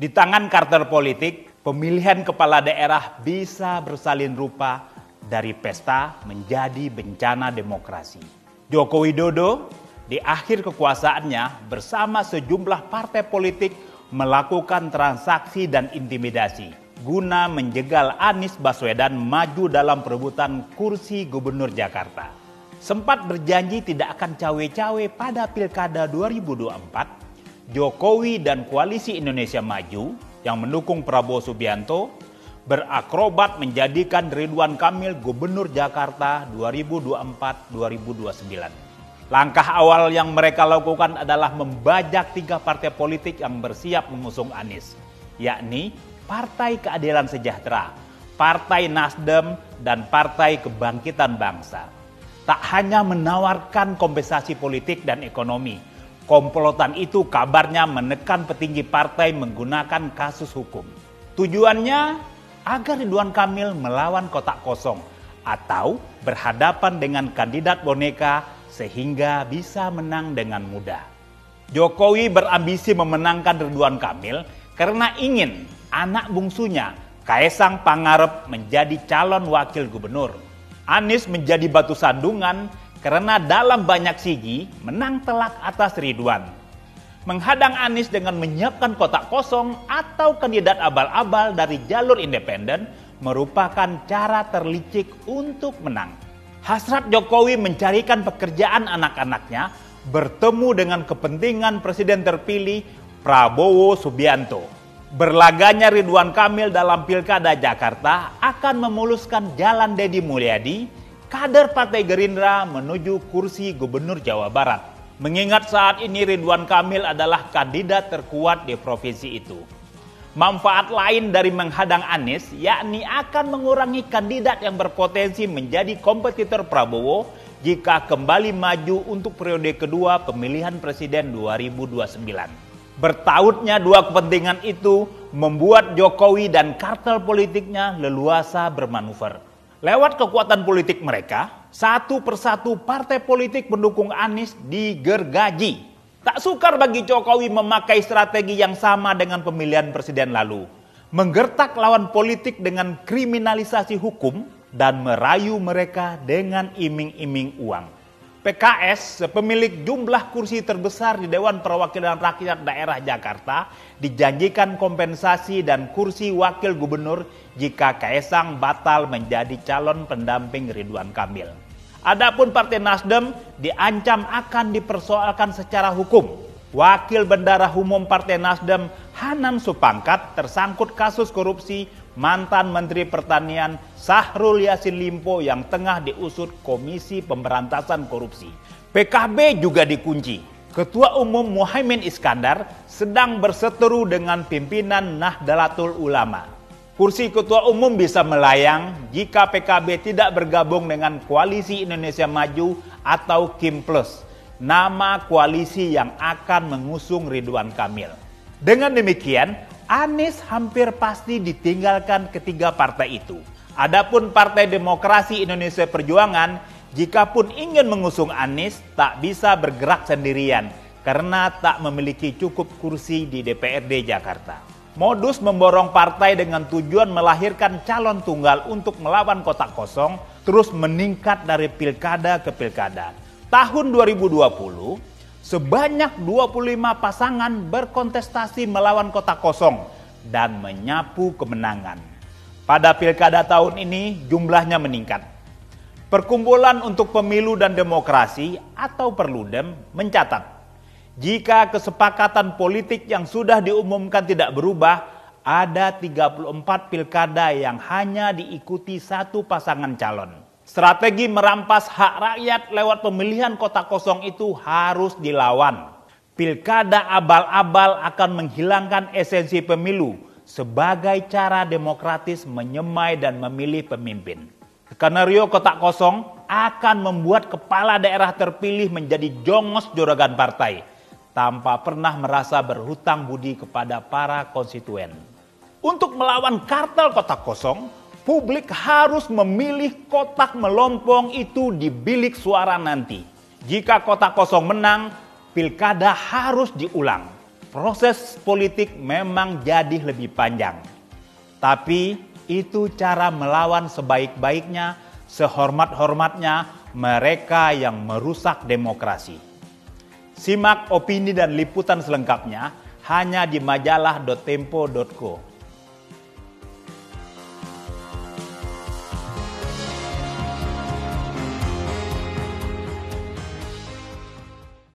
Di tangan kartel politik, pemilihan kepala daerah bisa bersalin rupa dari pesta menjadi bencana demokrasi. Joko Widodo di akhir kekuasaannya bersama sejumlah partai politik melakukan transaksi dan intimidasi guna menjegal Anies Baswedan maju dalam perebutan kursi gubernur Jakarta. Sempat berjanji tidak akan cawe-cawe pada Pilkada 2024, Jokowi dan Koalisi Indonesia Maju yang mendukung Prabowo Subianto berakrobat menjadikan Ridwan Kamil Gubernur Jakarta 2024-2029. Langkah awal yang mereka lakukan adalah membajak 3 partai politik yang bersiap mengusung Anies, yakni Partai Keadilan Sejahtera, Partai Nasdem, dan Partai Kebangkitan Bangsa. Tak hanya menawarkan kompensasi politik dan ekonomi, komplotan itu kabarnya menekan petinggi partai menggunakan kasus hukum. Tujuannya agar Ridwan Kamil melawan kotak kosong atau berhadapan dengan kandidat boneka sehingga bisa menang dengan mudah. Jokowi berambisi memenangkan Ridwan Kamil karena ingin anak bungsunya Kaesang Pangarep menjadi calon wakil gubernur. Anies menjadi batu sandungan karena dalam banyak sigi menang telak atas Ridwan. Menghadang Anies dengan menyiapkan kotak kosong atau kandidat abal-abal dari jalur independen merupakan cara terlicik untuk menang. Hasrat Jokowi mencarikan pekerjaan anak-anaknya bertemu dengan kepentingan Presiden terpilih Prabowo Subianto. Berlaganya Ridwan Kamil dalam Pilkada Jakarta akan memuluskan jalan Deddy Mulyadi, kader Partai Gerindra menuju kursi Gubernur Jawa Barat. Mengingat saat ini Ridwan Kamil adalah kandidat terkuat di provinsi itu. Manfaat lain dari menghadang Anies yakni akan mengurangi kandidat yang berpotensi menjadi kompetitor Prabowo jika kembali maju untuk periode kedua pemilihan presiden 2029. Bertautnya dua kepentingan itu membuat Jokowi dan kartel politiknya leluasa bermanuver. Lewat kekuatan politik mereka, satu persatu partai politik pendukung Anies digergaji. Tak sukar bagi Jokowi memakai strategi yang sama dengan pemilihan presiden lalu. Menggertak lawan politik dengan kriminalisasi hukum dan merayu mereka dengan iming-iming uang. PKS, pemilik jumlah kursi terbesar di Dewan Perwakilan Rakyat Daerah Jakarta, dijanjikan kompensasi dan kursi wakil gubernur jika Kaesang batal menjadi calon pendamping Ridwan Kamil. Adapun Partai Nasdem diancam akan dipersoalkan secara hukum. Wakil Bendahara Umum Partai Nasdem, Hanan Supangkat, tersangkut kasus korupsi mantan Menteri Pertanian Syahrul Yassin Limpo yang tengah diusut Komisi Pemberantasan Korupsi. PKB juga dikunci. Ketua Umum Muhaimin Iskandar sedang berseteru dengan pimpinan Nahdlatul Ulama. Kursi Ketua Umum bisa melayang jika PKB tidak bergabung dengan Koalisi Indonesia Maju atau KIM Plus, nama koalisi yang akan mengusung Ridwan Kamil. Dengan demikian, Anies hampir pasti ditinggalkan ketiga partai itu. Adapun Partai Demokrasi Indonesia Perjuangan, jikapun ingin mengusung Anies, tak bisa bergerak sendirian karena tak memiliki cukup kursi di DPRD Jakarta. Modus memborong partai dengan tujuan melahirkan calon tunggal untuk melawan kotak kosong terus meningkat dari pilkada ke pilkada. Tahun 2020, sebanyak 25 pasangan berkontestasi melawan kotak kosong dan menyapu kemenangan. Pada pilkada tahun ini jumlahnya meningkat. Perkumpulan untuk Pemilu dan Demokrasi atau Perludem mencatat, jika kesepakatan politik yang sudah diumumkan tidak berubah, ada 34 pilkada yang hanya diikuti satu pasangan calon. Strategi merampas hak rakyat lewat pemilihan kotak kosong itu harus dilawan. Pilkada abal-abal akan menghilangkan esensi pemilu sebagai cara demokratis menyemai dan memilih pemimpin. Skenario kotak kosong akan membuat kepala daerah terpilih menjadi jongos juragan partai tanpa pernah merasa berhutang budi kepada para konstituen. Untuk melawan kartel kotak kosong, publik harus memilih kotak melompong itu di bilik suara nanti. Jika kotak kosong menang, pilkada harus diulang. Proses politik memang jadi lebih panjang. Tapi itu cara melawan sebaik-baiknya, sehormat-hormatnya mereka yang merusak demokrasi. Simak opini dan liputan selengkapnya hanya di majalah.tempo.co.